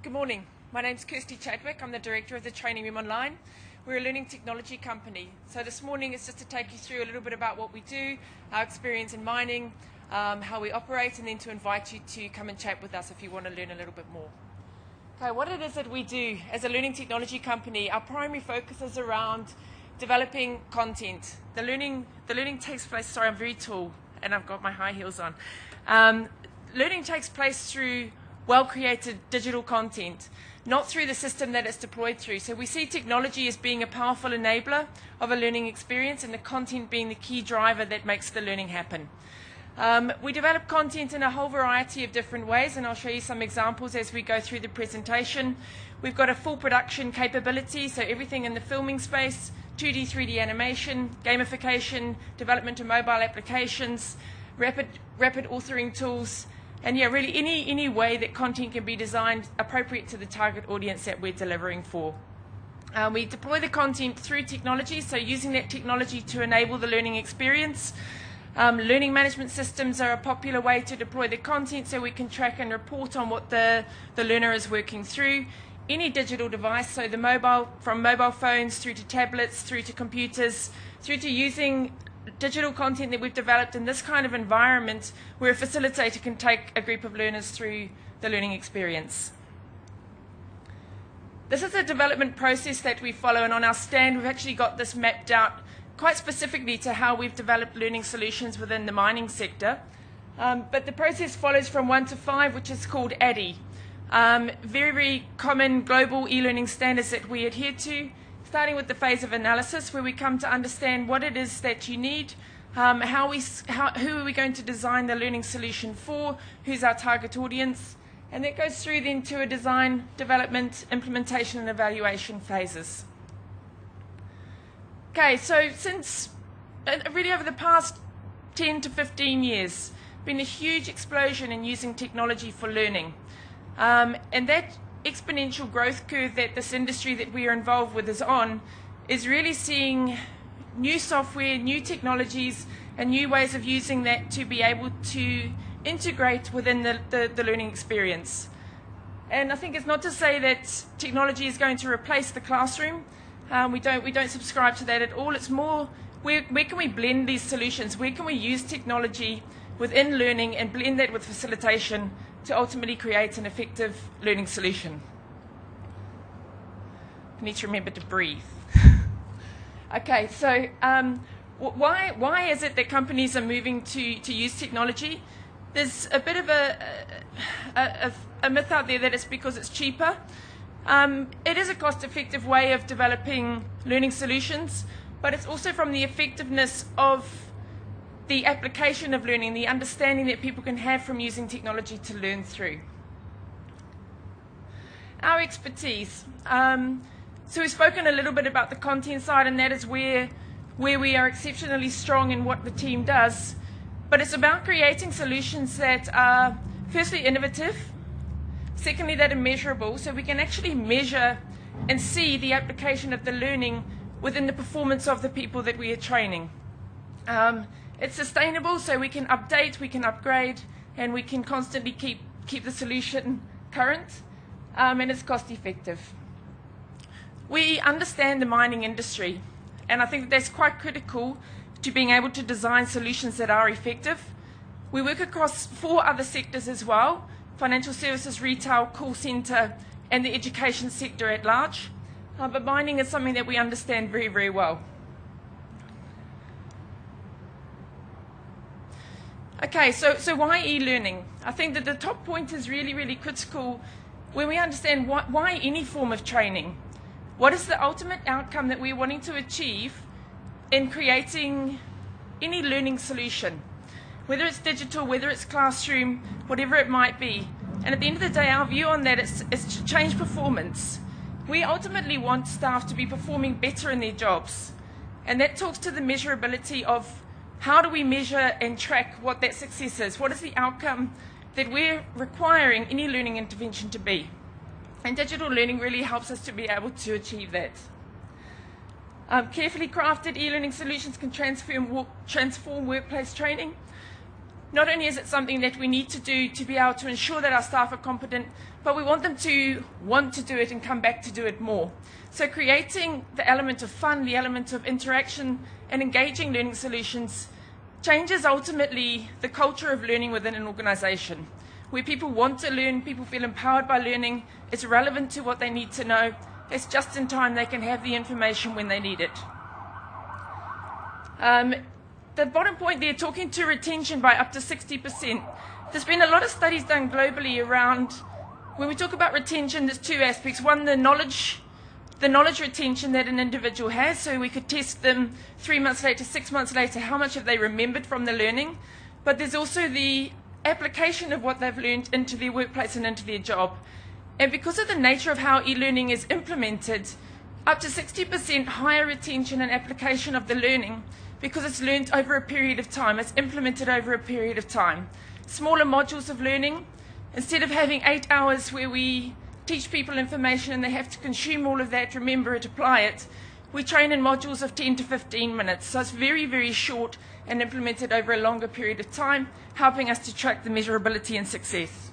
Good morning. My name's Kirsty Chadwick. I'm the director of the Training Room Online. We're a learning technology company. So this morning is just to take you through a little bit about what we do, our experience in mining, how we operate, and then to invite you to come and chat with us if you want to learn a little bit more. Okay, what it is that we do as a learning technology company, our primary focus is around developing content. The learning takes place, sorry, I'm very tall and I've got my high heels on. Learning takes place through well-created digital content, not through the system that it's deployed through. So we see technology as being a powerful enabler of a learning experience and the content being the key driver that makes the learning happen. We develop content in a whole variety of different ways, and I'll show you some examples as we go through the presentation. We've got a full production capability, so everything in the filming space, 2D, 3D animation, gamification, development of mobile applications, rapid authoring tools, and yeah, really any way that content can be designed appropriate to the target audience that we're delivering for. We deploy the content through technology, so using that technology to enable the learning experience. Learning management systems are a popular way to deploy the content so we can track and report on what the learner is working through. Any digital device, so from mobile phones through to tablets, through to computers, through to using digital content that we've developed in this kind of environment where a facilitator can take a group of learners through the learning experience. This is a development process that we follow, and on our stand we've actually got this mapped out quite specifically to how we've developed learning solutions within the mining sector. But the process follows from 1 to 5, which is called ADDIE. Very, very common global e-learning standards that we adhere to, starting with the phase of analysis, where we come to understand what it is that you need, who are we going to design the learning solution for, who's our target audience, and that goes through then to a design, development, implementation and evaluation phases. Okay, so since really over the past 10 to 15 years, been a huge explosion in using technology for learning. And that exponential growth curve that this industry that we are involved with is really seeing new software, new technologies, and new ways of using that to be able to integrate within the learning experience. And I think it's not to say that technology is going to replace the classroom. We don't subscribe to that at all. It's more, where can we blend these solutions? Where can we use technology within learning and blend that with facilitation to ultimately create an effective learning solution? I need to remember to breathe. Okay, so why is it that companies are moving to use technology? There's a bit of a myth out there that it's because it's cheaper. It is a cost-effective way of developing learning solutions, but it's also from the effectiveness of the application of learning, the understanding that people can have from using technology to learn through. Our expertise. So we've spoken a little bit about the content side, and that is where we are exceptionally strong in what the team does. But it's about creating solutions that are firstly innovative, secondly that are measurable, so we can actually measure and see the application of the learning within the performance of the people that we are training. It's sustainable, so we can update, we can upgrade, and we can constantly keep the solution current, and it's cost effective. We understand the mining industry, and I think that's quite critical to being able to design solutions that are effective. We work across 4 other sectors as well: financial services, retail, call centre, and the education sector at large. But mining is something that we understand very, very well. Okay, so why e-learning? I think that the top point is really, really critical when we understand why any form of training. What is the ultimate outcome that we're wanting to achieve in creating any learning solution? Whether it's digital, whether it's classroom, whatever it might be. And at the end of the day, our view on that is to change performance. We ultimately want staff to be performing better in their jobs. And that talks to the measurability of how do we measure and track what that success is? What is the outcome that we're requiring any learning intervention to be? And digital learning really helps us to be able to achieve that. Carefully crafted e-learning solutions can transform workplace training. not only is it something that we need to do to be able to ensure that our staff are competent, but we want them to want to do it and come back to do it more. So creating the element of fun, the element of interaction and engaging learning solutions changes ultimately the culture of learning within an organization, where people want to learn, people feel empowered by learning, it's relevant to what they need to know, it's just in time they can have the information when they need it. The bottom point there, talking to retention by up to 60%. There's been a lot of studies done globally around, when we talk about retention, there's two aspects. One, the knowledge retention that an individual has, so we could test them 3 months later, 6 months later, how much have they remembered from the learning. But there's also the application of what they've learned into their workplace and into their job. And because of the nature of how e-learning is implemented, up to 60% higher retention and application of the learning, because it's learned over a period of time, it's implemented over a period of time. Smaller modules of learning, instead of having 8 hours where we teach people information and they have to consume all of that, remember it, apply it, we train in modules of 10 to 15 minutes. So it's very, very short and implemented over a longer period of time, helping us to track the measurability and success.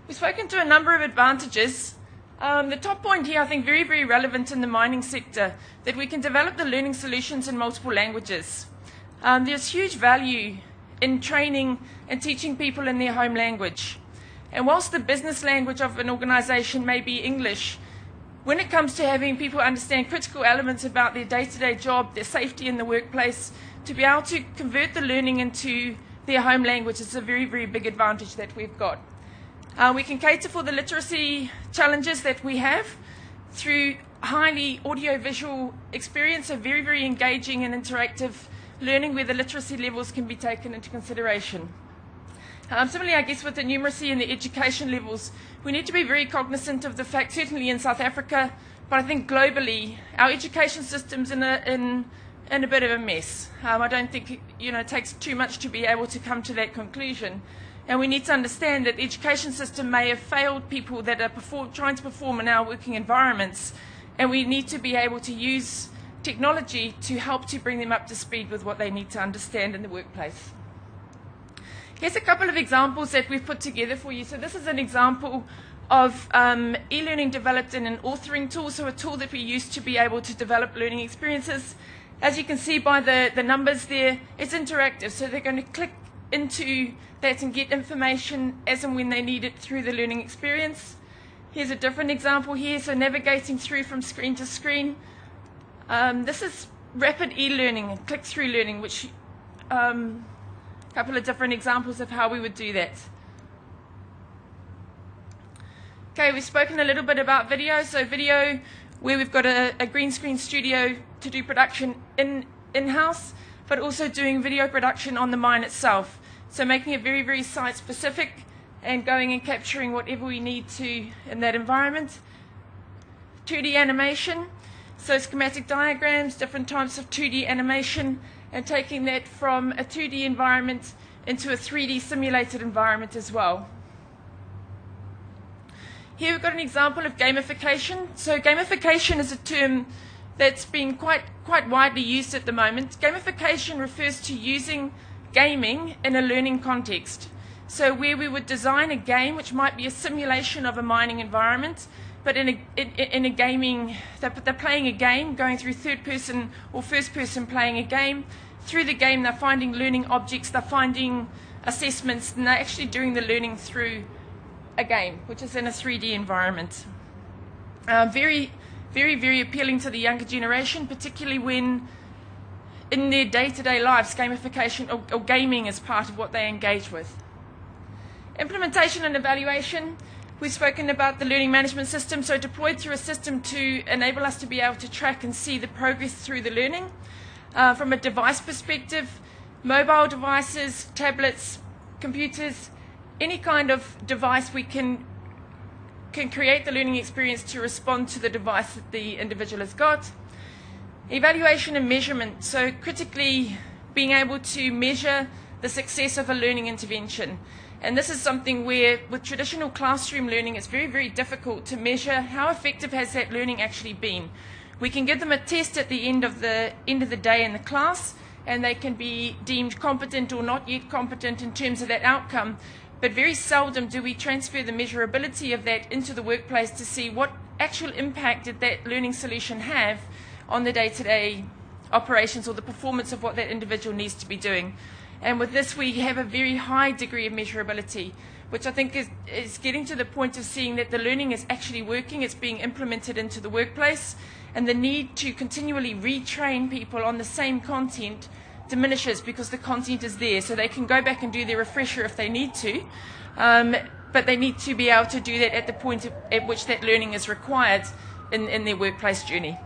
We've spoken to a number of advantages. The top point here, I think, very, very relevant in the mining sector, that we can develop the learning solutions in multiple languages. There's huge value in training and teaching people in their home language. And whilst the business language of an organization may be English, when it comes to having people understand critical elements about their day-to-day job, their safety in the workplace, to be able to convert the learning into their home language is a very, very big advantage that we've got. We can cater for the literacy challenges that we have through highly audio-visual experience, so very, very engaging and interactive learning where the literacy levels can be taken into consideration. Similarly, I guess with the numeracy and the education levels, we need to be very cognizant of the fact, certainly in South Africa, but I think globally, our education system's in a bit of a mess. I don't think it takes too much to be able to come to that conclusion. And we need to understand that the education system may have failed people that are trying to perform in our working environments, and we need to be able to use technology to help to bring them up to speed with what they need to understand in the workplace. Here's a couple of examples that we've put together for you. So this is an example of e-learning developed in an authoring tool, so a tool that we use to be able to develop learning experiences. As you can see by the numbers there, it's interactive, so they're going to click into that and get information as and when they need it through the learning experience. Here's a different example here, so navigating through from screen to screen. This is rapid e-learning and click-through learning, which a couple of different examples of how we would do that. Okay, we've spoken a little bit about video. So video, where we've got a green screen studio to do production in-house, but also doing video production on the mine itself. So making it very, very site-specific and going and capturing whatever we need to in that environment. 2D animation, so schematic diagrams, different types of 2D animation, and taking that from a 2D environment into a 3D simulated environment as well. Here we've got an example of gamification. So gamification is a term that's been quite widely used at the moment. Gamification refers to using gaming in a learning context. So where we would design a game, which might be a simulation of a mining environment, but in a gaming, they're playing a game, going through third person or first person playing a game. Through the game, they're finding learning objects, they're finding assessments, and they're actually doing the learning through a game, which is in a 3D environment. Very, very appealing to the younger generation, particularly when in their day-to-day lives, gamification or gaming is part of what they engage with. Implementation and evaluation. We've spoken about the learning management system, so deployed through a system to enable us to be able to track and see the progress through the learning. From a device perspective, mobile devices, tablets, computers, any kind of device we can create the learning experience to respond to the device that the individual has got. Evaluation and measurement, so critically being able to measure the success of a learning intervention. And this is something where with traditional classroom learning it's very, very difficult to measure how effective has that learning actually been. We can give them a test at the end of the day in the class, and they can be deemed competent or not yet competent in terms of that outcome. But very seldom do we transfer the measurability of that into the workplace to see what actual impact did that learning solution have on the day-to-day operations or the performance of what that individual needs to be doing. And with this, we have a very high degree of measurability, which I think is getting to the point of seeing that the learning is actually working, it's being implemented into the workplace, and the need to continually retrain people on the same content diminishes because the content is there, so they can go back and do their refresher if they need to, but they need to be able to do that at the point at which that learning is required in their workplace journey.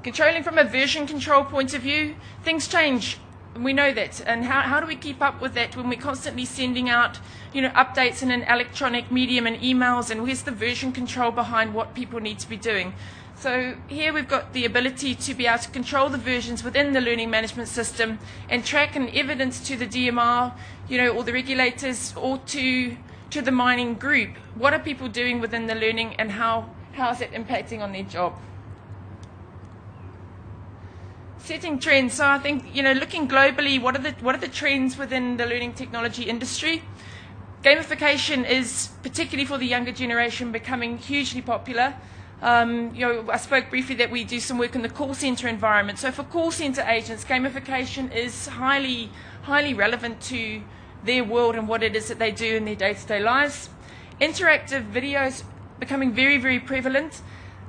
Controlling from a version control point of view, things change. We know that, and how do we keep up with that when we're constantly sending out, updates in an electronic medium and emails, and where's the version control behind what people need to be doing? So here we've got the ability to be able to control the versions within the learning management system and track and evidence to the DMR, or the regulators, or to the mining group. What are people doing within the learning, and how is it impacting on their job? Setting trends. So I think, looking globally, what are the trends within the learning technology industry? Gamification is, particularly for the younger generation, becoming hugely popular. I spoke briefly that we do some work in the call center environment. So for call center agents, gamification is highly relevant to their world and what it is that they do in their day-to-day lives. Interactive videos becoming very, very prevalent.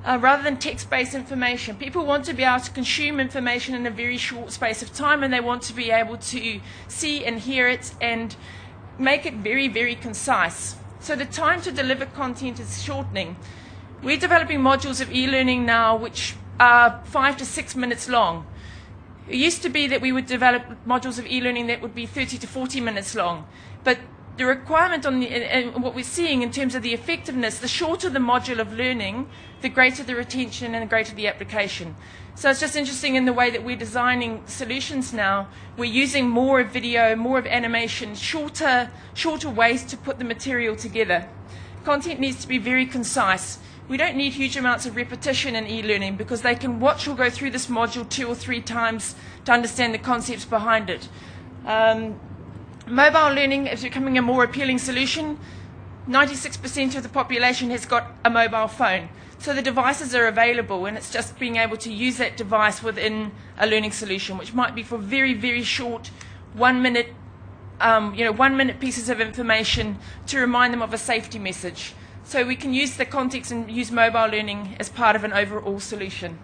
Rather than text-based information. People want to be able to consume information in a very short space of time, and they want to be able to see and hear it and make it very, very concise. So the time to deliver content is shortening. We're developing modules of e-learning now which are 5 to 6 minutes long. It used to be that we would develop modules of e-learning that would be 30 to 40 minutes long, but the requirement and what we're seeing in terms of the effectiveness, the shorter the module of learning, the greater the retention and the greater the application. So it's just interesting in the way that we're designing solutions now. We're using more of video, more of animation, shorter ways to put the material together. Content needs to be very concise. We don't need huge amounts of repetition in e-learning because they can watch or go through this module 2 or 3 times to understand the concepts behind it. Mobile learning is becoming a more appealing solution. 96% of the population has got a mobile phone. So the devices are available, and it's just being able to use that device within a learning solution, which might be for very, very short 1 minute, 1 minute pieces of information to remind them of a safety message. So we can use the context and use mobile learning as part of an overall solution.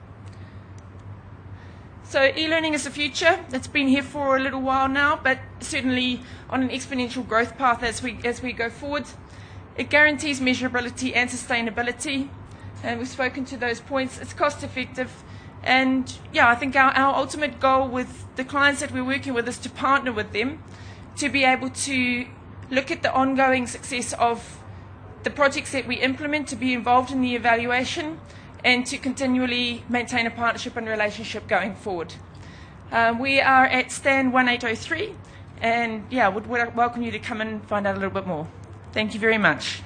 So e-learning is the future. It's been here for a little while now, but certainly on an exponential growth path as we go forward. It guarantees measurability and sustainability, and we've spoken to those points. It's cost effective, and I think our ultimate goal with the clients that we're working with is to partner with them to be able to look at the ongoing success of the projects that we implement, to be involved in the evaluation, and to continually maintain a partnership and relationship going forward. We are at stand 1803, and would welcome you to come and find out a little bit more. Thank you very much.